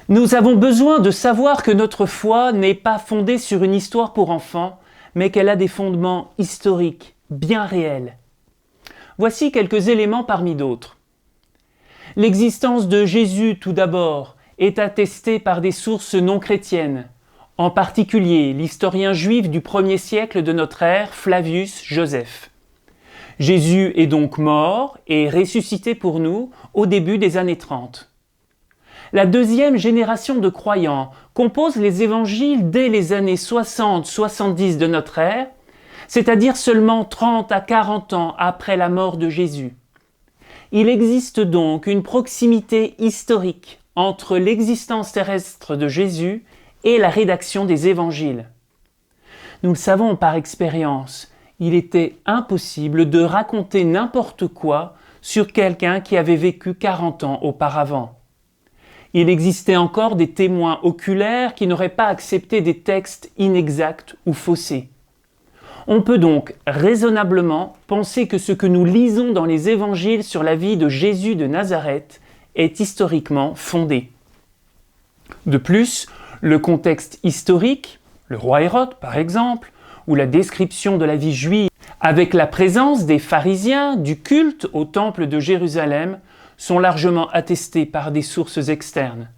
Nous avons besoin de savoir que notre foi n'est pas fondée sur une histoire pour enfants, mais qu'elle a des fondements historiques, bien réels. Voici quelques éléments parmi d'autres. L'existence de Jésus, tout d'abord, est attestée par des sources non chrétiennes, en particulier l'historien juif du 1er siècle de notre ère, Flavius Joseph. Jésus est donc mort et ressuscité pour nous au début des années 30. La deuxième génération de croyants compose les évangiles dès les années 60-70 de notre ère, c'est-à-dire seulement 30 à 40 ans après la mort de Jésus. Il existe donc une proximité historique entre l'existence terrestre de Jésus et la rédaction des évangiles. Nous le savons par expérience, il était impossible de raconter n'importe quoi sur quelqu'un qui avait vécu 40 ans auparavant. Il existait encore des témoins oculaires qui n'auraient pas accepté des textes inexacts ou faussés. On peut donc raisonnablement penser que ce que nous lisons dans les évangiles sur la vie de Jésus de Nazareth est historiquement fondé. De plus, le contexte historique, le roi Hérode par exemple, ou la description de la vie juive avec la présence des pharisiens, du culte au temple de Jérusalem, sont largement attestés par des sources externes.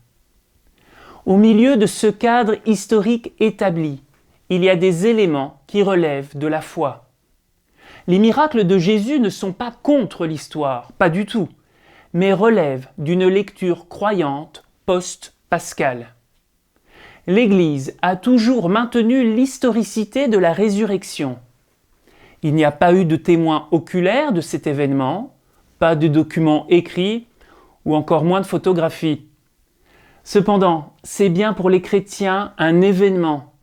Au milieu de ce cadre historique établi, il y a des éléments qui relèvent de la foi. Les miracles de Jésus ne sont pas contre l'histoire, pas du tout, mais relèvent d'une lecture croyante post-pascale. L'Église a toujours maintenu l'historicité de la résurrection. Il n'y a pas eu de témoins oculaires de cet événement, pas de documents écrits ou encore moins de photographies. Cependant, c'est bien pour les chrétiens un événement,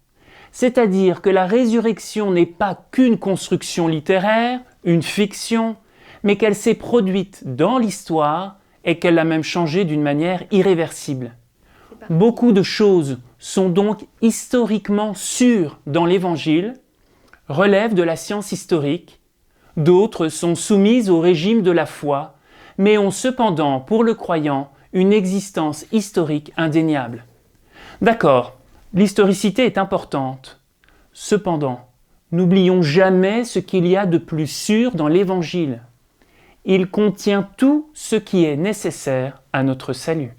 c'est-à-dire que la résurrection n'est pas qu'une construction littéraire, une fiction, mais qu'elle s'est produite dans l'histoire et qu'elle a même changé d'une manière irréversible. Beaucoup de choses sont donc historiquement sûres dans l'Évangile, relèvent de la science historique. D'autres sont soumises au régime de la foi, mais ont cependant, pour le croyant, une existence historique indéniable. D'accord, l'historicité est importante. Cependant, n'oublions jamais ce qu'il y a de plus sûr dans l'Évangile. Il contient tout ce qui est nécessaire à notre salut.